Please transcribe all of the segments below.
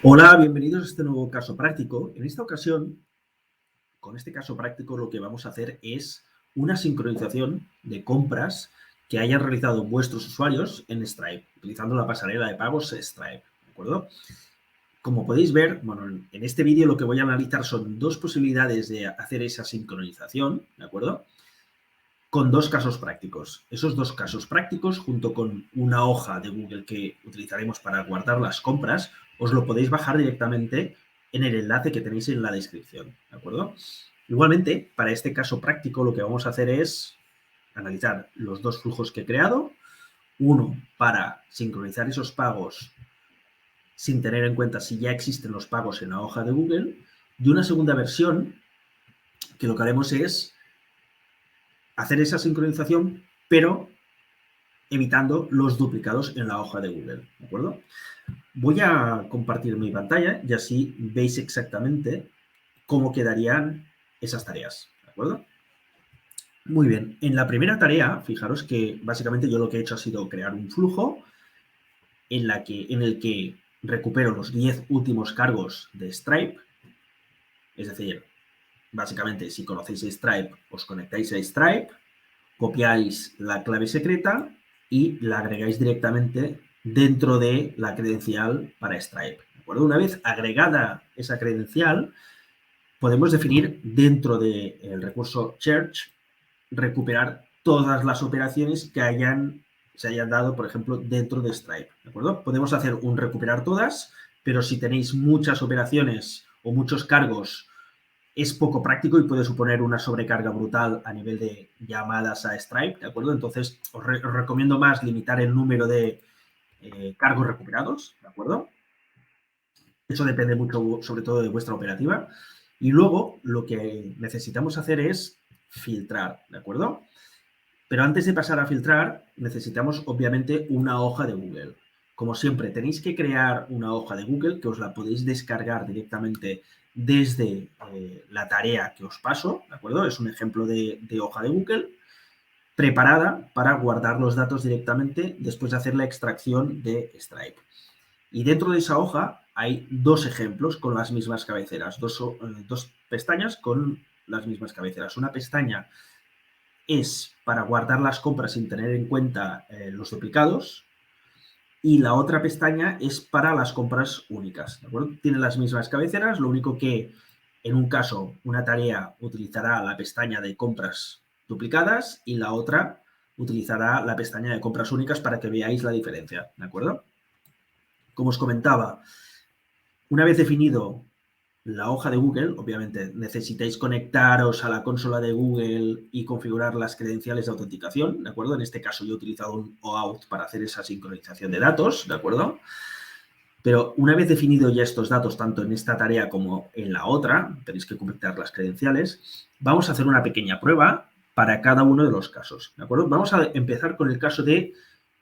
Hola, bienvenidos a este nuevo caso práctico. En esta ocasión, con este caso práctico, lo que vamos a hacer es una sincronización de compras que hayan realizado vuestros usuarios en Stripe, utilizando la pasarela de pagos Stripe, ¿de acuerdo? Como podéis ver, bueno, en este vídeo lo que voy a analizar son dos posibilidades de hacer esa sincronización, ¿de acuerdo? Con dos casos prácticos. Esos dos casos prácticos, junto con una hoja de Google que utilizaremos para guardar las compras, os lo podéis bajar directamente en el enlace que tenéis en la descripción, ¿de acuerdo? Igualmente, para este caso práctico, lo que vamos a hacer es analizar los dos flujos que he creado, uno para sincronizar esos pagos sin tener en cuenta si ya existen los pagos en la hoja de Google, y una segunda versión que lo que haremos es hacer esa sincronización, pero evitando los duplicados en la hoja de Google, ¿de acuerdo? Voy a compartir mi pantalla y así veis exactamente cómo quedarían esas tareas, ¿de acuerdo? Muy bien, en la primera tarea, fijaros que básicamente yo lo que he hecho ha sido crear un flujo en el que recupero los 10 últimos cargos de Stripe, es decir, básicamente si conocéis Stripe, os conectáis a Stripe, copiáis la clave secreta y la agregáis directamente dentro de la credencial para Stripe, ¿de acuerdo? Una vez agregada esa credencial, podemos definir dentro del recurso Search, recuperar todas las operaciones que se hayan dado, por ejemplo, dentro de Stripe, ¿de acuerdo? Podemos hacer un recuperar todas, pero si tenéis muchas operaciones o muchos cargos, es poco práctico y puede suponer una sobrecarga brutal a nivel de llamadas a Stripe, ¿de acuerdo? Entonces, os recomiendo más limitar el número de cargos recuperados, ¿de acuerdo? Eso depende mucho, sobre todo, de vuestra operativa. Y luego, lo que necesitamos hacer es filtrar, ¿de acuerdo? Pero antes de pasar a filtrar, necesitamos, obviamente, una hoja de Google. Como siempre, tenéis que crear una hoja de Google que os la podéis descargar directamente desde la tarea que os paso, ¿de acuerdo? Es un ejemplo de hoja de Google preparada para guardar los datos directamente después de hacer la extracción de Stripe. Y dentro de esa hoja hay dos ejemplos con las mismas cabeceras, dos pestañas con las mismas cabeceras. Una pestaña es para guardar las compras sin tener en cuenta los duplicados y la otra pestaña es para las compras únicas, ¿de acuerdo? Tienen las mismas cabeceras, lo único que en un caso una tarea utilizará la pestaña de compras duplicadas y la otra utilizará la pestaña de compras únicas para que veáis la diferencia, ¿de acuerdo? Como os comentaba, una vez definido la hoja de Google, obviamente necesitáis conectaros a la consola de Google y configurar las credenciales de autenticación, ¿de acuerdo? En este caso yo he utilizado un OAuth para hacer esa sincronización de datos, ¿de acuerdo? Pero una vez definido ya estos datos, tanto en esta tarea como en la otra, tenéis que completar las credenciales, vamos a hacer una pequeña prueba para cada uno de los casos, ¿de acuerdo? Vamos a empezar con el caso de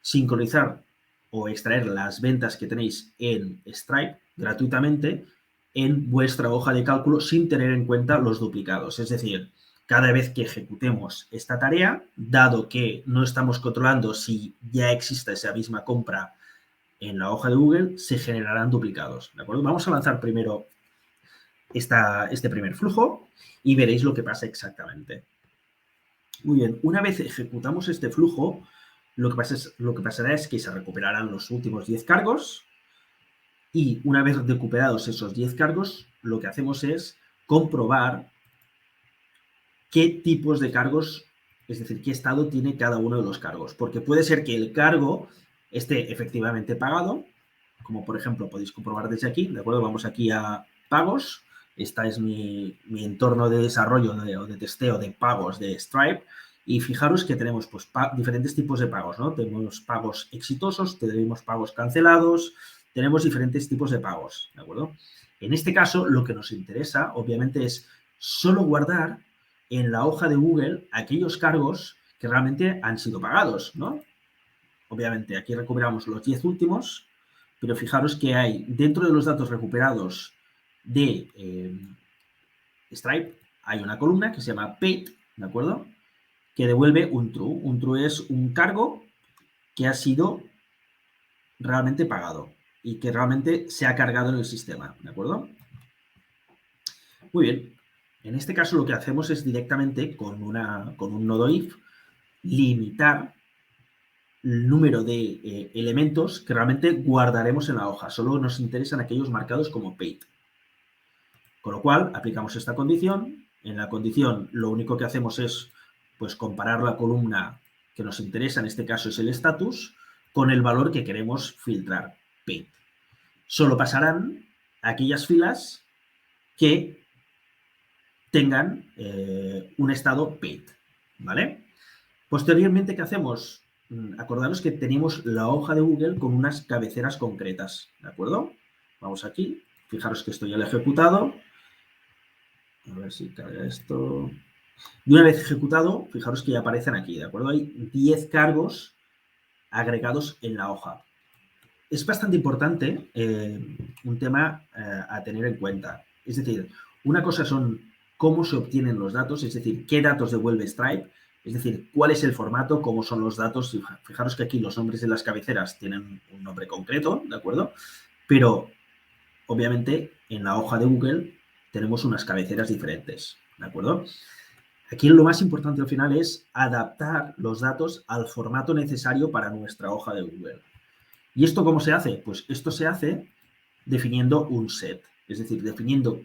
sincronizar o extraer las ventas que tenéis en Stripe gratuitamente en vuestra hoja de cálculo sin tener en cuenta los duplicados. Es decir, cada vez que ejecutemos esta tarea, dado que no estamos controlando si ya existe esa misma compra en la hoja de Google, se generarán duplicados, ¿de acuerdo? Vamos a lanzar primero este primer flujo y veréis lo que pasa exactamente. Muy bien, una vez ejecutamos este flujo, lo que pasará es que se recuperarán los últimos 10 cargos y una vez recuperados esos 10 cargos, lo que hacemos es comprobar qué tipos de cargos, es decir, qué estado tiene cada uno de los cargos. Porque puede ser que el cargo esté efectivamente pagado, como por ejemplo podéis comprobar desde aquí, ¿de acuerdo? Vamos aquí a pagos. Esta es mi entorno de desarrollo o de testeo de pagos de Stripe. Y fijaros que tenemos pues, diferentes tipos de pagos, ¿no? Tenemos pagos exitosos, tenemos pagos cancelados, tenemos diferentes tipos de pagos, ¿de acuerdo? En este caso, lo que nos interesa, obviamente, es solo guardar en la hoja de Google aquellos cargos que realmente han sido pagados, ¿no? Obviamente, aquí recuperamos los 10 últimos, pero fijaros que hay, dentro de los datos recuperados de Stripe, hay una columna que se llama paid, ¿de acuerdo? Que devuelve un true. Un true es un cargo que ha sido realmente pagado. y que realmente se ha cargado en el sistema, ¿de acuerdo? Muy bien. En este caso lo que hacemos es directamente con un nodo if limitar el número de elementos que realmente guardaremos en la hoja. Solo nos interesan aquellos marcados como paid. Con lo cual, aplicamos esta condición. En la condición, lo único que hacemos es pues, comparar la columna que nos interesa, en este caso es el status, con el valor que queremos filtrar, paid. Solo pasarán aquellas filas que tengan un estado paid, ¿vale? Posteriormente, ¿qué hacemos? Acordaros que tenemos la hoja de Google con unas cabeceras concretas, ¿de acuerdo? Vamos aquí, fijaros que esto ya lo he ejecutado. A ver si carga esto. Y una vez ejecutado, fijaros que ya aparecen aquí, ¿de acuerdo? Hay 10 cargos agregados en la hoja. Es bastante importante un tema a tener en cuenta. Es decir, una cosa son cómo se obtienen los datos, es decir, qué datos devuelve Stripe, es decir, cuál es el formato, cómo son los datos. Fijaros que aquí los nombres de las cabeceras tienen un nombre concreto, ¿de acuerdo? Pero, obviamente, en la hoja de Google tenemos unas cabeceras diferentes, ¿de acuerdo? Aquí lo más importante al final es adaptar los datos al formato necesario para nuestra hoja de Google. ¿Y esto cómo se hace? Pues esto se hace definiendo un set, es decir, definiendo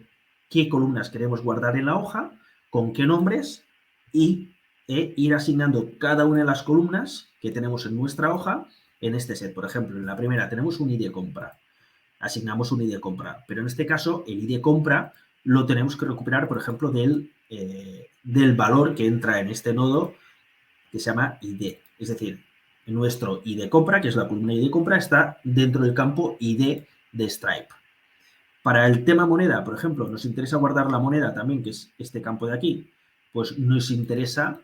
qué columnas queremos guardar en la hoja, con qué nombres y ir asignando cada una de las columnas que tenemos en nuestra hoja en este set. Por ejemplo, en la primera tenemos un ID de compra, asignamos un ID de compra, pero en este caso el ID de compra lo tenemos que recuperar, por ejemplo, del valor que entra en este nodo que se llama ID, es decir, nuestro ID de compra, que es la columna ID de compra, está dentro del campo ID de Stripe. Para el tema moneda, por ejemplo, nos interesa guardar la moneda también, que es este campo de aquí, pues nos interesa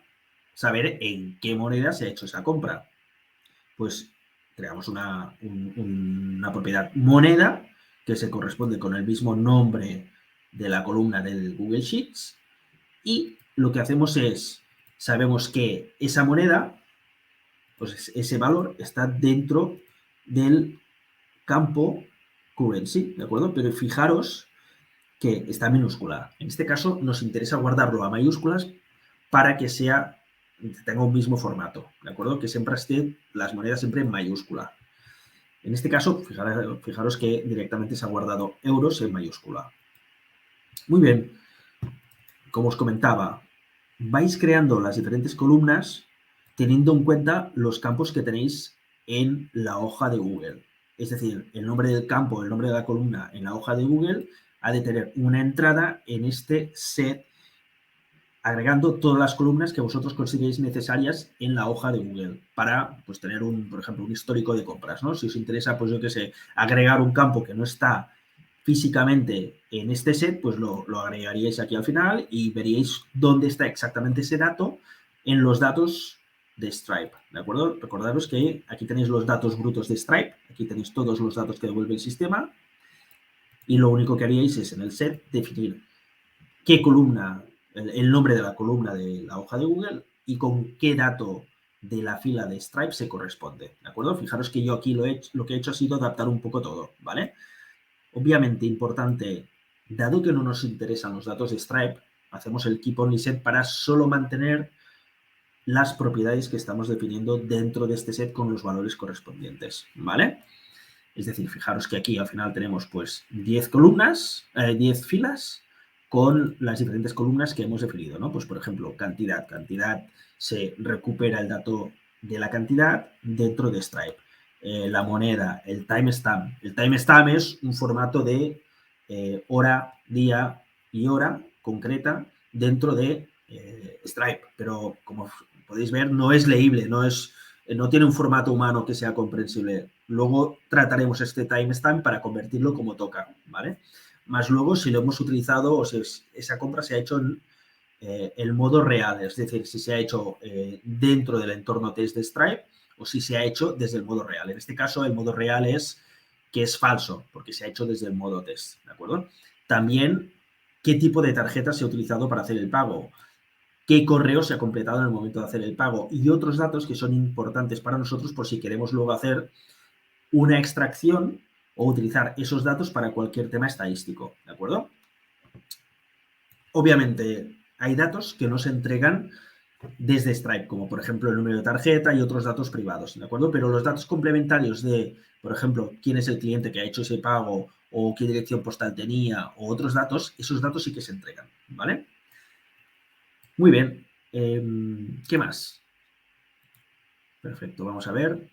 saber en qué moneda se ha hecho esa compra. Pues creamos una propiedad moneda que se corresponde con el mismo nombre de la columna del Google Sheets y lo que hacemos es, sabemos que esa moneda, pues ese valor está dentro del campo currency, ¿de acuerdo? Pero fijaros que está minúscula. En este caso nos interesa guardarlo a mayúsculas para que tenga un mismo formato, ¿de acuerdo? Que siempre esté las monedas siempre en mayúscula. En este caso, fijaros que directamente se ha guardado euros en mayúscula. Muy bien. Como os comentaba, vais creando las diferentes columnas teniendo en cuenta los campos que tenéis en la hoja de Google. Es decir, el nombre del campo, el nombre de la columna en la hoja de Google ha de tener una entrada en este set agregando todas las columnas que vosotros consideréis necesarias en la hoja de Google para pues, tener, por ejemplo, un histórico de compras, ¿no? Si os interesa, pues yo qué sé, agregar un campo que no está físicamente en este set, pues lo agregaríais aquí al final y veríais dónde está exactamente ese dato en los datos de Stripe, ¿de acuerdo? Recordaros que aquí tenéis los datos brutos de Stripe, aquí tenéis todos los datos que devuelve el sistema y lo único que haríais es en el set definir qué columna, el nombre de la columna de la hoja de Google y con qué dato de la fila de Stripe se corresponde, ¿de acuerdo? Fijaros que yo aquí lo que he hecho ha sido adaptar un poco todo, ¿vale? Obviamente, importante, dado que no nos interesan los datos de Stripe, hacemos el keep only set para solo mantener las propiedades que estamos definiendo dentro de este set con los valores correspondientes, ¿vale? Es decir, fijaros que aquí al final tenemos pues 10 columnas, 10 filas con las diferentes columnas que hemos definido, ¿no? Pues por ejemplo, cantidad. Cantidad se recupera el dato de la cantidad dentro de Stripe. La moneda, el timestamp. El timestamp es un formato de hora, día y hora concreta dentro de Stripe, pero como podéis ver no es leíble, no tiene un formato humano que sea comprensible. Luego trataremos este timestamp para convertirlo como toca, ¿vale? Más luego si lo hemos utilizado o si esa compra se ha hecho en el modo real, es decir, si se ha hecho dentro del entorno test de Stripe o si se ha hecho desde el modo real. En este caso, el modo real es que es falso, porque se ha hecho desde el modo test, ¿de acuerdo? También, ¿qué tipo de tarjeta se ha utilizado para hacer el pago? ¿Qué correo se ha completado en el momento de hacer el pago? Y otros datos que son importantes para nosotros por si queremos luego hacer una extracción o utilizar esos datos para cualquier tema estadístico, ¿de acuerdo? Obviamente, hay datos que no se entregan desde Stripe, como por ejemplo el número de tarjeta y otros datos privados, ¿de acuerdo? Pero los datos complementarios de, por ejemplo, quién es el cliente que ha hecho ese pago o qué dirección postal tenía o otros datos, esos datos sí que se entregan, ¿vale? Muy bien. ¿Qué más? Perfecto, vamos a ver.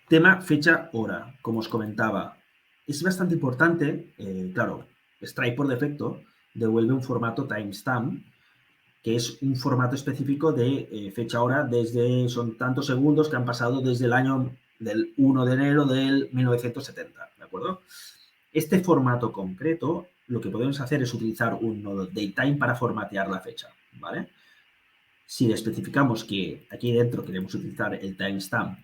Tema, fecha, hora, como os comentaba. Es bastante importante, claro, Stripe por defecto devuelve un formato timestamp, que es un formato específico de fecha hora desde, son tantos segundos que han pasado desde el año del 1 de enero del 1970, ¿de acuerdo? Este formato concreto, lo que podemos hacer es utilizar un nodo datetime para formatear la fecha, ¿vale? Si le especificamos que aquí dentro queremos utilizar el timestamp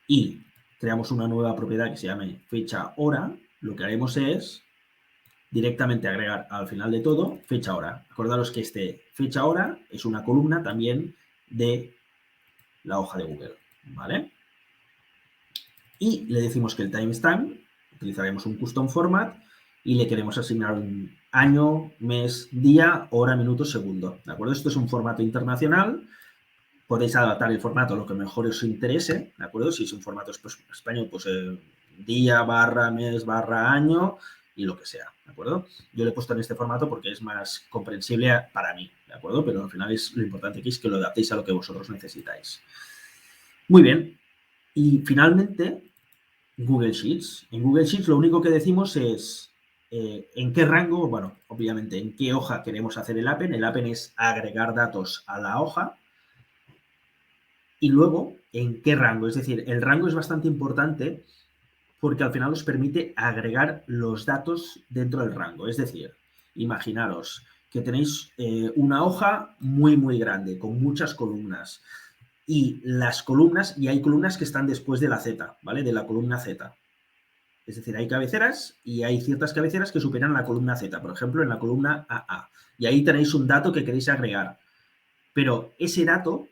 y creamos una nueva propiedad que se llame fecha hora, lo que haremos es directamente agregar al final de todo fecha hora. Acordaros que este fecha hora es una columna también de la hoja de Google, ¿vale? Y le decimos que el timestamp, utilizaremos un custom format y le queremos asignar un año, mes, día, hora, minuto, segundo, ¿de acuerdo? Esto es un formato internacional. Podéis adaptar el formato a lo que mejor os interese, ¿de acuerdo? Si es un formato español, pues día, barra, mes, barra, año y lo que sea, ¿de acuerdo? Yo lo he puesto en este formato porque es más comprensible para mí, ¿de acuerdo? Pero al final es lo importante que es que lo adaptéis a lo que vosotros necesitáis. Muy bien. Y finalmente, Google Sheets. En Google Sheets lo único que decimos es en qué rango, bueno, obviamente en qué hoja queremos hacer el append. El append es agregar datos a la hoja. Y luego, ¿en qué rango? Es decir, el rango es bastante importante porque al final os permite agregar los datos dentro del rango. Es decir, imaginaros que tenéis una hoja muy, muy grande, con muchas columnas. Y las columnas, y hay columnas que están después de la Z, ¿vale? De la columna Z. Es decir, hay cabeceras y hay ciertas cabeceras que superan la columna Z, por ejemplo, en la columna AA. Y ahí tenéis un dato que queréis agregar. Pero ese dato,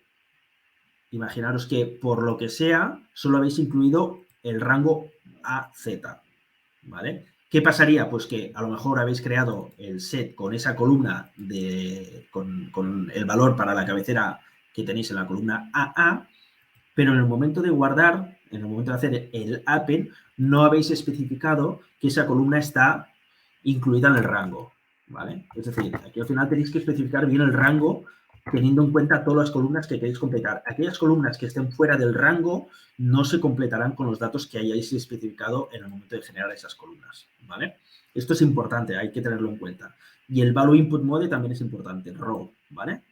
imaginaros que por lo que sea, solo habéis incluido el rango AZ, ¿vale? ¿Qué pasaría? Pues que a lo mejor habéis creado el set con esa columna con el valor para la cabecera que tenéis en la columna AA, pero en el momento de guardar, en el momento de hacer el append, no habéis especificado que esa columna está incluida en el rango, ¿vale? Es decir, aquí al final tenéis que especificar bien el rango teniendo en cuenta todas las columnas que queréis completar. Aquellas columnas que estén fuera del rango no se completarán con los datos que hayáis especificado en el momento de generar esas columnas, ¿vale? Esto es importante, hay que tenerlo en cuenta. Y el value input mode también es importante, row, ¿vale?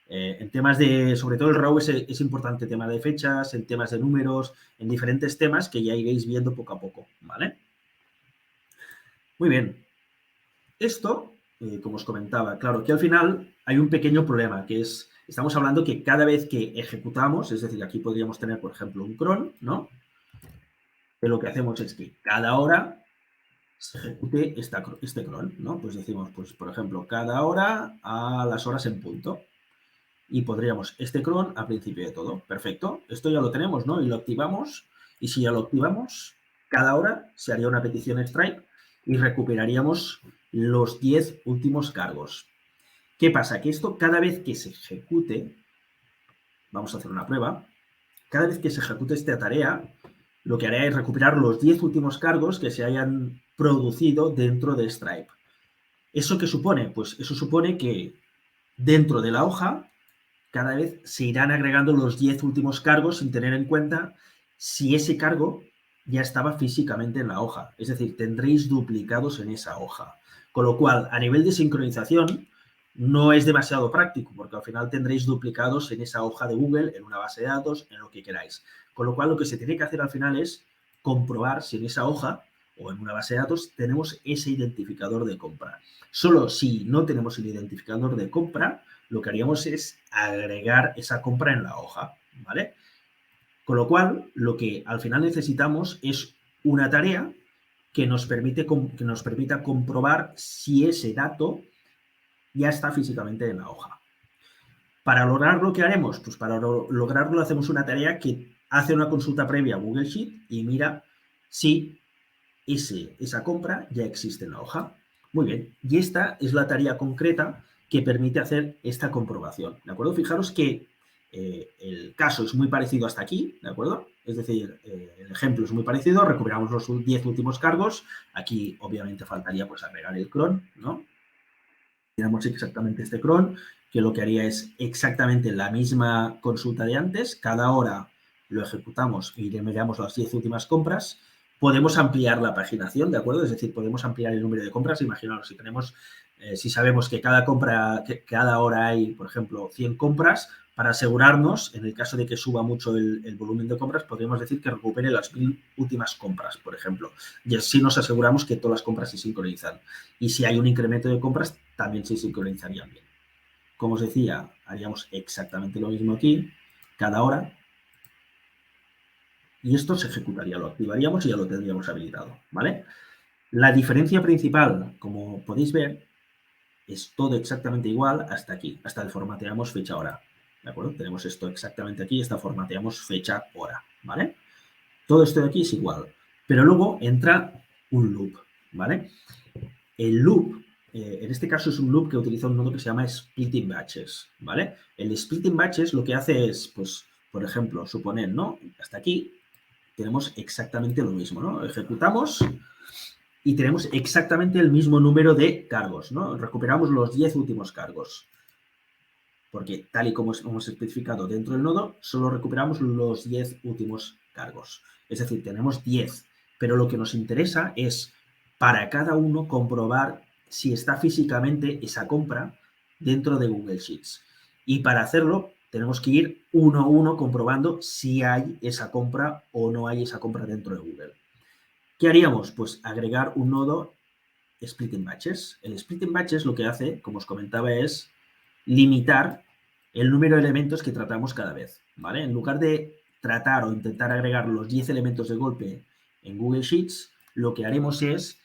En temas de, sobre todo el row es importante, tema de fechas, en temas de números, en diferentes temas que ya iréis viendo poco a poco, ¿vale? Muy bien. Esto, como os comentaba, claro, que al final hay un pequeño problema, que es, estamos hablando que cada vez que ejecutamos, es decir, aquí podríamos tener, por ejemplo, un cron, ¿no? Que lo que hacemos es que cada hora se ejecute este cron, ¿no? Pues decimos, pues, por ejemplo, cada hora a las horas en punto. Y podríamos este cron al principio de todo. Perfecto. Esto ya lo tenemos, ¿no? Y lo activamos. Y si ya lo activamos, cada hora se haría una petición Stripe y recuperaríamos los 10 últimos cargos. ¿Qué pasa? Que esto cada vez que se ejecute, vamos a hacer una prueba, cada vez que se ejecute esta tarea, lo que hará es recuperar los 10 últimos cargos que se hayan producido dentro de Stripe. ¿Eso qué supone? Pues eso supone que dentro de la hoja cada vez se irán agregando los 10 últimos cargos sin tener en cuenta si ese cargo ya estaba físicamente en la hoja. Es decir, tendréis duplicados en esa hoja. Con lo cual, a nivel de sincronización, no es demasiado práctico, porque al final tendréis duplicados en esa hoja de Google, en una base de datos, en lo que queráis. Con lo cual, lo que se tiene que hacer al final es comprobar si en esa hoja o en una base de datos tenemos ese identificador de compra. Solo si no tenemos el identificador de compra, lo que haríamos es agregar esa compra en la hoja, ¿vale? Con lo cual, lo que al final necesitamos es una tarea que nos permita comprobar si ese dato ya está físicamente en la hoja. Para lograrlo, ¿qué haremos? Pues para lograrlo hacemos una tarea que hace una consulta previa a Google Sheet y mira si esa compra ya existe en la hoja. Muy bien, y esta es la tarea concreta que permite hacer esta comprobación, ¿de acuerdo? Fijaros que el caso es muy parecido hasta aquí, ¿de acuerdo? Es decir, el ejemplo es muy parecido, recuperamos los 10 últimos cargos, aquí obviamente faltaría pues agregar el cron, ¿no? Tenemos exactamente este cron, que lo que haría es exactamente la misma consulta de antes, cada hora lo ejecutamos y le miramos las 10 últimas compras. Podemos ampliar la paginación, ¿de acuerdo? Es decir, podemos ampliar el número de compras. Imaginaos, si tenemos, si sabemos que cada compra, que cada hora hay, por ejemplo, 100 compras, para asegurarnos, en el caso de que suba mucho el volumen de compras, podríamos decir que recupere las 1000 últimas compras, por ejemplo. Y así nos aseguramos que todas las compras se sincronizan. Y si hay un incremento de compras, también se sincronizarían bien. Como os decía, haríamos exactamente lo mismo aquí, cada hora, y esto se ejecutaría, lo activaríamos y ya lo tendríamos habilitado, ¿vale? La diferencia principal, como podéis ver, es todo exactamente igual hasta aquí, hasta el formateamos fecha hora, ¿de acuerdo? Tenemos esto exactamente aquí, hasta formateamos fecha hora, ¿vale? Todo esto de aquí es igual, pero luego entra un loop, ¿vale? El loop, en este caso es un loop que utiliza un nodo que se llama splitting batches, ¿vale? El splitting batches lo que hace es, pues, por ejemplo, suponer, ¿no? Hasta aquí tenemos exactamente lo mismo, ¿no? Ejecutamos y tenemos exactamente el mismo número de cargos, ¿no? Recuperamos los 10 últimos cargos. Porque tal y como hemos especificado dentro del nodo, solo recuperamos los 10 últimos cargos. Es decir, tenemos 10, pero lo que nos interesa es para cada uno comprobar si está físicamente esa compra dentro de Google Sheets. Y para hacerlo tenemos que ir uno a uno comprobando si hay esa compra o no hay esa compra dentro de Google. ¿Qué haríamos? Pues agregar un nodo splitting batches. El splitting batches lo que hace, como os comentaba, es limitar el número de elementos que tratamos cada vez, ¿vale? En lugar de tratar o intentar agregar los 10 elementos de golpe en Google Sheets, lo que haremos es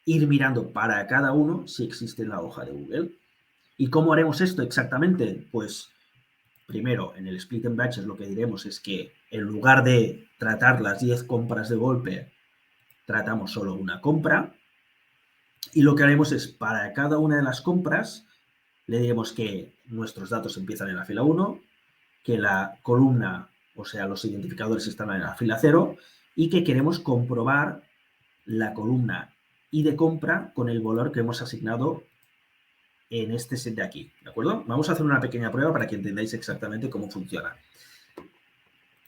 ir mirando para cada uno si existe en la hoja de Google. ¿Y cómo haremos esto exactamente? Pues primero, en el split and batches lo que diremos es que en lugar de tratar las 10 compras de golpe, tratamos solo una compra. Y lo que haremos es, para cada una de las compras, le diremos que nuestros datos empiezan en la fila 1, que la columna, o sea, los identificadores están en la fila 0 y que queremos comprobar la columna I de compra con el valor que hemos asignado en este set de aquí, ¿de acuerdo? Vamos a hacer una pequeña prueba para que entendáis exactamente cómo funciona.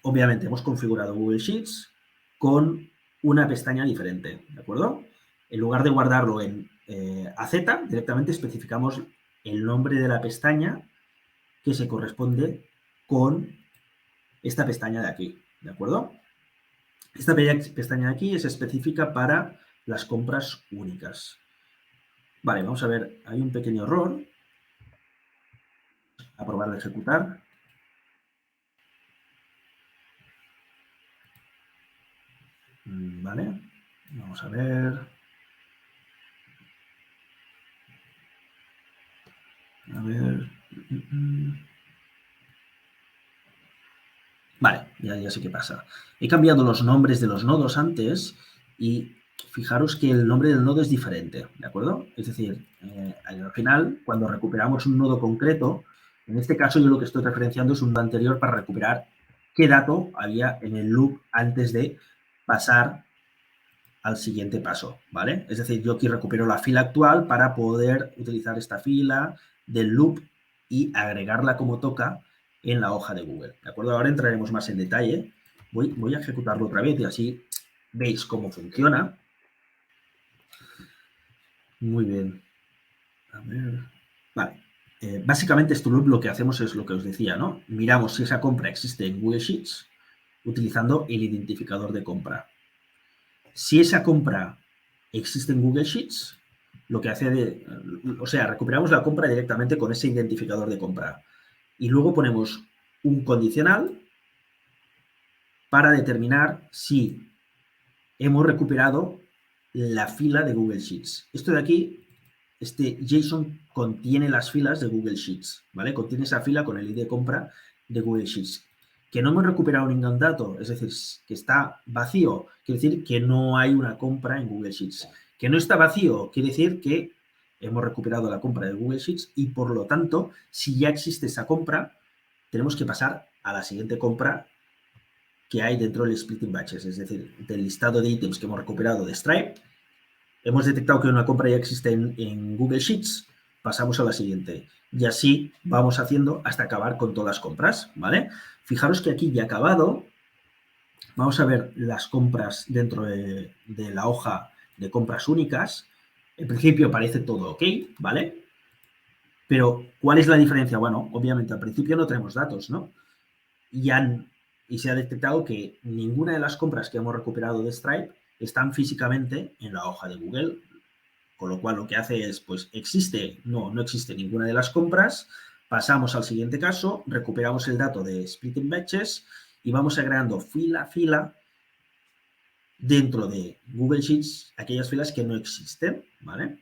Obviamente hemos configurado Google Sheets con una pestaña diferente, ¿de acuerdo? En lugar de guardarlo en AZ, directamente especificamos el nombre de la pestaña que se corresponde con esta pestaña de aquí, ¿de acuerdo? Esta pestaña de aquí es específica para las compras únicas. Vale, vamos a ver, hay un pequeño error. A probar de ejecutar. Vale, vamos a ver. A ver. Vale, ya sé qué pasa. He cambiado los nombres de los nodos antes y fijaros que el nombre del nodo es diferente, ¿de acuerdo? Es decir, al final, cuando recuperamos un nodo concreto, en este caso yo lo que estoy referenciando es un nodo anterior para recuperar qué dato había en el loop antes de pasar al siguiente paso, ¿vale? Es decir, yo aquí recupero la fila actual para poder utilizar esta fila del loop y agregarla como toca en la hoja de Google, ¿de acuerdo? Ahora entraremos más en detalle. Voy a ejecutarlo otra vez y así veis cómo funciona. Muy bien. A ver. Vale. Básicamente este loop lo que hacemos es lo que os decía, ¿no? Miramos si esa compra existe en Google Sheets utilizando el identificador de compra. Si esa compra existe en Google Sheets, lo que hace o sea, recuperamos la compra directamente con ese identificador de compra. Y luego ponemos un condicional para determinar si hemos recuperado la fila de Google Sheets. Esto de aquí, este JSON contiene las filas de Google Sheets, ¿vale? Contiene esa fila con el ID de compra de Google Sheets. Que no hemos recuperado ningún dato, es decir, que está vacío, quiere decir que no hay una compra en Google Sheets. Que no está vacío, quiere decir que hemos recuperado la compra de Google Sheets y, por lo tanto, si ya existe esa compra, tenemos que pasar a la siguiente compra que hay dentro del Splitting Batches, es decir, del listado de ítems que hemos recuperado de Stripe. Hemos detectado que una compra ya existe en Google Sheets, pasamos a la siguiente. Y así vamos haciendo hasta acabar con todas las compras, ¿vale? Fijaros que aquí ya acabado. Vamos a ver las compras dentro de la hoja de compras únicas. En principio parece todo ok, ¿vale? Pero, ¿cuál es la diferencia? Bueno, obviamente al principio no tenemos datos, ¿no? Y se ha detectado que ninguna de las compras que hemos recuperado de Stripe están físicamente en la hoja de Google, con lo cual lo que hace es, pues, ¿existe? No existe ninguna de las compras. Pasamos al siguiente caso, recuperamos el dato de Splitting Batches y vamos agregando fila a fila dentro de Google Sheets aquellas filas que no existen, ¿vale?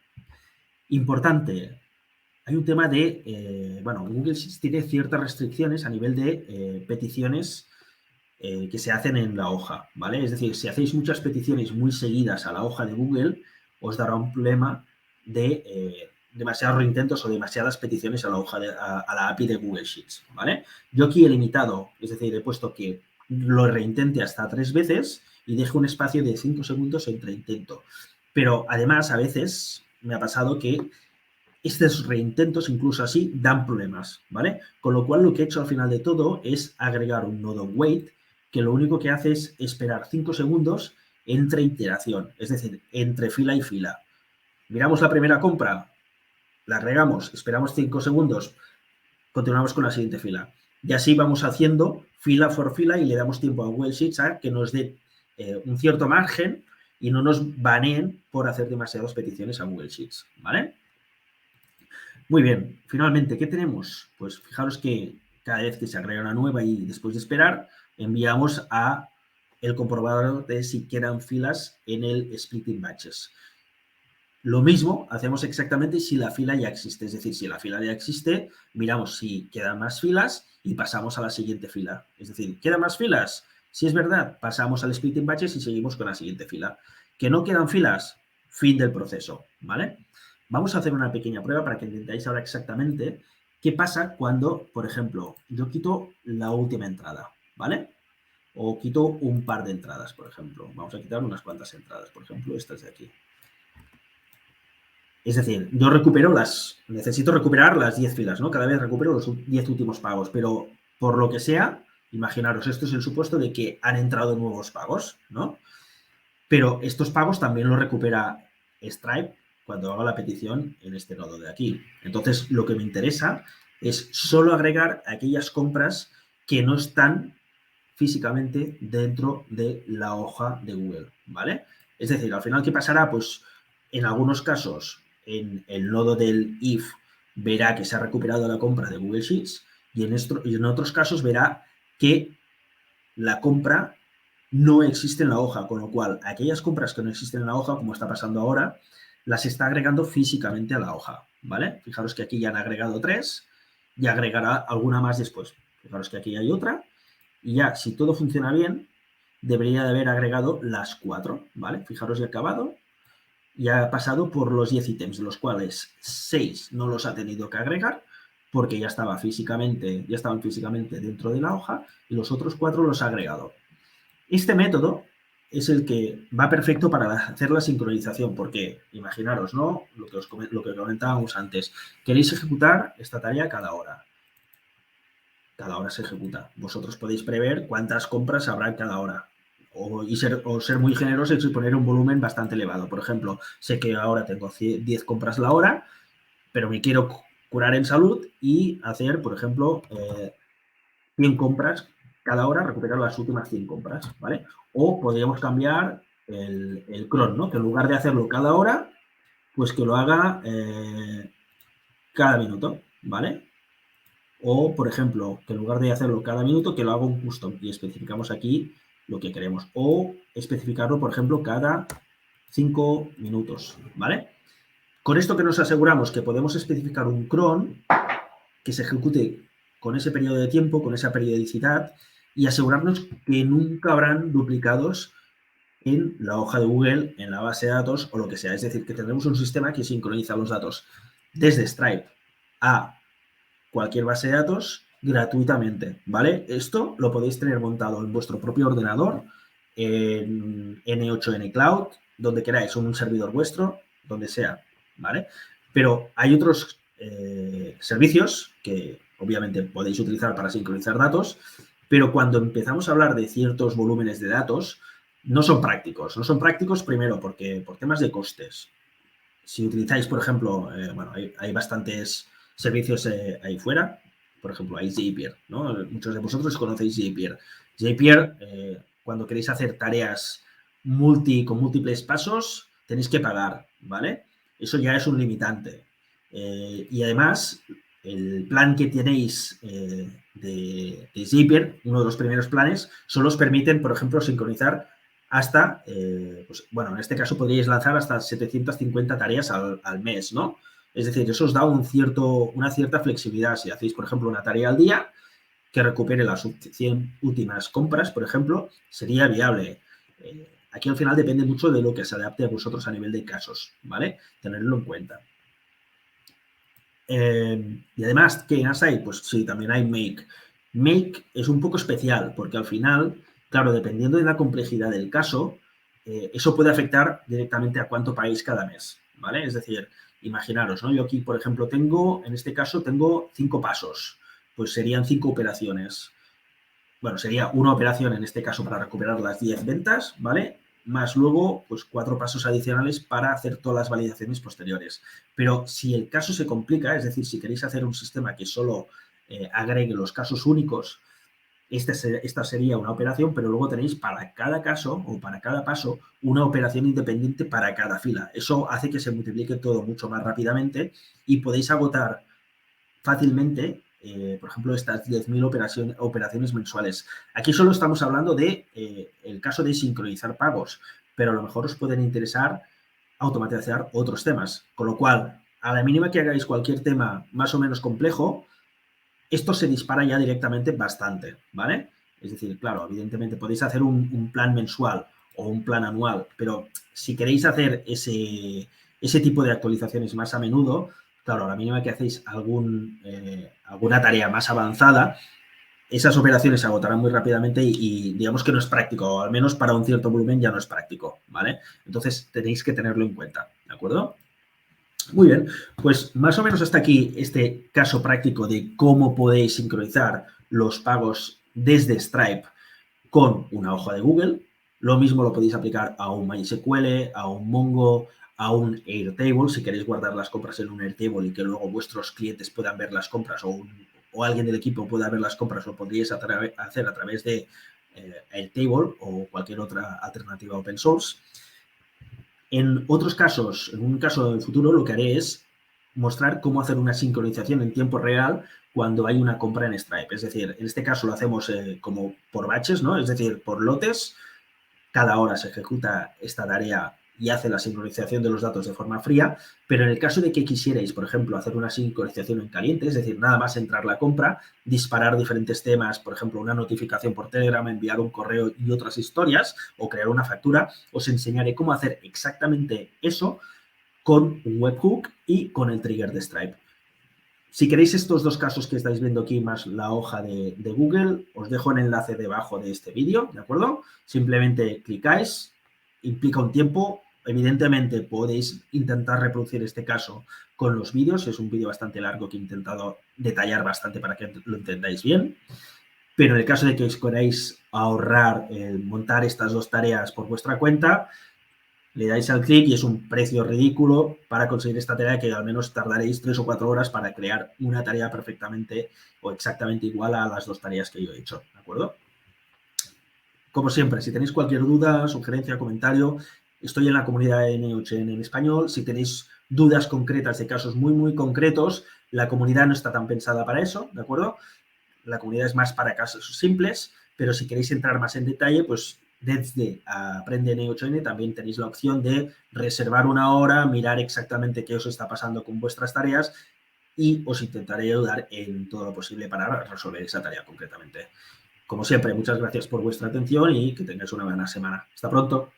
Importante, hay un tema de, bueno, Google Sheets tiene ciertas restricciones a nivel de peticiones que se hacen en la hoja, ¿vale? Es decir, si hacéis muchas peticiones muy seguidas a la hoja de Google, os dará un problema de demasiados reintentos o demasiadas peticiones a la hoja a la API de Google Sheets, ¿vale? Yo aquí he limitado, es decir, he puesto que lo reintente hasta 3 veces y dejo un espacio de 5 segundos entre intento. Pero además, a veces me ha pasado que estos reintentos, incluso así, dan problemas, ¿vale? Con lo cual, lo que he hecho al final de todo es agregar un nodo wait, que lo único que hace es esperar 5 segundos entre iteración, es decir, entre fila y fila. Miramos la primera compra, la agregamos, esperamos 5 segundos, continuamos con la siguiente fila. Y así vamos haciendo fila por fila y le damos tiempo a Google Sheets a que nos dé un cierto margen y no nos baneen por hacer demasiadas peticiones a Google Sheets, ¿vale? Muy bien, finalmente, ¿qué tenemos? Pues fijaros que cada vez que se agrega una nueva y después de esperar, enviamos a el comprobador de si quedan filas en el Splitting Batches. Lo mismo hacemos exactamente si la fila ya existe, es decir, si la fila ya existe, miramos si quedan más filas y pasamos a la siguiente fila. Es decir, ¿quedan más filas? Si es verdad, pasamos al Splitting Batches y seguimos con la siguiente fila. ¿Que no quedan filas? Fin del proceso, ¿vale? Vamos a hacer una pequeña prueba para que entendáis ahora exactamente qué pasa cuando, por ejemplo, yo quito la última entrada, ¿vale? O quito un par de entradas, por ejemplo. Vamos a quitar unas cuantas entradas, por ejemplo, estas de aquí. Es decir, yo necesito recuperar las 10 filas, ¿no? Cada vez recupero los 10 últimos pagos, pero por lo que sea, imaginaros, esto es el supuesto de que han entrado nuevos pagos, ¿no? Pero estos pagos también los recupera Stripe cuando hago la petición en este nodo de aquí. Entonces, lo que me interesa es solo agregar aquellas compras que no están físicamente dentro de la hoja de Google, ¿vale? Es decir, al final, ¿qué pasará? Pues en algunos casos, en el nodo del if verá que se ha recuperado la compra de Google Sheets y en otros casos verá que la compra no existe en la hoja, con lo cual aquellas compras que no existen en la hoja, como está pasando ahora, las está agregando físicamente a la hoja, ¿vale? Fijaros que aquí ya han agregado 3 y agregará alguna más después. Fijaros que aquí hay otra y ya, si todo funciona bien, debería de haber agregado las 4, ¿vale? Fijaros, ya acabado y ha pasado por los 10 ítems, de los cuales 6 no los ha tenido que agregar porque ya estaban físicamente dentro de la hoja y los otros 4 los ha agregado. Este método es el que va perfecto para hacer la sincronización, porque imaginaros, ¿no? Lo que comentábamos antes. Queréis ejecutar esta tarea cada hora. Cada hora se ejecuta. Vosotros podéis prever cuántas compras habrá cada hora. O ser muy generosos y poner un volumen bastante elevado. Por ejemplo, sé que ahora tengo 10 compras la hora, pero me quiero curar en salud y hacer, por ejemplo, 100 compras cada hora, recuperar las últimas 100 compras, ¿vale? O podríamos cambiar el cron, ¿no? Que en lugar de hacerlo cada hora, pues que lo haga cada minuto, ¿vale? O, por ejemplo, que en lugar de hacerlo cada minuto, que lo haga un custom y especificamos aquí lo que queremos. O especificarlo, por ejemplo, cada 5 minutos, ¿vale? Con esto que nos aseguramos que podemos especificar un cron que se ejecute con ese periodo de tiempo, con esa periodicidad, y asegurarnos que nunca habrán duplicados en la hoja de Google, en la base de datos o lo que sea. Es decir, que tendremos un sistema que sincroniza los datos desde Stripe a cualquier base de datos gratuitamente, ¿vale? Esto lo podéis tener montado en vuestro propio ordenador, en N8N Cloud, donde queráis, en un servidor vuestro, donde sea, ¿vale? Pero hay otros servicios que obviamente podéis utilizar para sincronizar datos, pero cuando empezamos a hablar de ciertos volúmenes de datos, no son prácticos. No son prácticos primero porque por temas de costes. Si utilizáis, por ejemplo, bueno, hay bastantes servicios ahí fuera. Por ejemplo, hay Zapier, ¿no? Muchos de vosotros conocéis Zapier. Zapier, cuando queréis hacer tareas con múltiples pasos, tenéis que pagar, ¿vale? Eso ya es un limitante. Y además, el plan que tenéis de Zapier, uno de los primeros planes, solo os permiten, por ejemplo, sincronizar hasta, pues, bueno, en este caso podríais lanzar hasta 750 tareas al mes, ¿no? Es decir, eso os da una cierta flexibilidad. Si hacéis, por ejemplo, una tarea al día que recupere las 100 últimas compras, por ejemplo, sería viable. Aquí al final depende mucho de lo que se adapte a vosotros a nivel de casos, ¿vale? Tenerlo en cuenta. Y además, ¿qué más hay? Pues sí, también hay Make. Make es un poco especial porque al final, claro, dependiendo de la complejidad del caso, eso puede afectar directamente a cuánto pagáis cada mes, ¿vale? Es decir, imaginaros, ¿no? Yo aquí, por ejemplo, en este caso, tengo 5 pasos, pues serían 5 operaciones. Bueno, sería una operación en este caso para recuperar las 10 ventas, ¿vale? Más luego, pues 4 pasos adicionales para hacer todas las validaciones posteriores. Pero si el caso se complica, es decir, si queréis hacer un sistema que solo agregue los casos únicos, esta sería una operación, pero luego tenéis para cada caso o para cada paso una operación independiente para cada fila. Eso hace que se multiplique todo mucho más rápidamente y podéis agotar fácilmente, por ejemplo, estas 10.000 operaciones mensuales. Aquí solo estamos hablando de el caso de sincronizar pagos, pero a lo mejor os pueden interesar automatizar otros temas. Con lo cual, a la mínima que hagáis cualquier tema más o menos complejo, esto se dispara ya directamente bastante, ¿vale? Es decir, claro, evidentemente podéis hacer un plan mensual o un plan anual, pero si queréis hacer ese tipo de actualizaciones más a menudo, claro, a la mínima que hacéis alguna tarea más avanzada, esas operaciones se agotarán muy rápidamente y digamos que no es práctico, o al menos para un cierto volumen ya no es práctico, ¿vale? Entonces tenéis que tenerlo en cuenta, ¿de acuerdo? Muy bien, pues más o menos hasta aquí este caso práctico de cómo podéis sincronizar los pagos desde Stripe con una hoja de Google. Lo mismo lo podéis aplicar a un MySQL, a un Mongo, a un Airtable, si queréis guardar las compras en un Airtable y que luego vuestros clientes puedan ver las compras o alguien del equipo pueda ver las compras, lo podríais hacer a través de Airtable o cualquier otra alternativa open source. En otros casos, en un caso del futuro, lo que haré es mostrar cómo hacer una sincronización en tiempo real cuando hay una compra en Stripe. Es decir, en este caso lo hacemos como por batches, ¿no? Es decir, por lotes. Cada hora se ejecuta esta tarea y hace la sincronización de los datos de forma fría, pero en el caso de que quisierais, por ejemplo, hacer una sincronización en caliente, es decir, nada más entrar la compra, disparar diferentes temas, por ejemplo, una notificación por Telegram, enviar un correo y otras historias, o crear una factura, os enseñaré cómo hacer exactamente eso con un webhook y con el trigger de Stripe. Si queréis estos dos casos que estáis viendo aquí, más la hoja de Google, os dejo el enlace debajo de este vídeo, ¿de acuerdo? Simplemente clicáis, implica un tiempo. Evidentemente podéis intentar reproducir este caso con los vídeos. Es un vídeo bastante largo que he intentado detallar bastante para que lo entendáis bien. Pero en el caso de que os queráis ahorrar montar estas dos tareas por vuestra cuenta, le dais al clic y es un precio ridículo para conseguir esta tarea que al menos tardaréis 3 o 4 horas para crear una tarea perfectamente o exactamente igual a las dos tareas que yo he hecho, ¿de acuerdo? Como siempre, si tenéis cualquier duda, sugerencia, comentario, estoy en la comunidad de N8N en español. Si tenéis dudas concretas de casos muy, muy concretos, la comunidad no está tan pensada para eso, ¿de acuerdo? La comunidad es más para casos simples, pero si queréis entrar más en detalle, pues desde Aprende N8N también tenéis la opción de reservar una hora, mirar exactamente qué os está pasando con vuestras tareas y os intentaré ayudar en todo lo posible para resolver esa tarea concretamente. Como siempre, muchas gracias por vuestra atención y que tengáis una buena semana. Hasta pronto.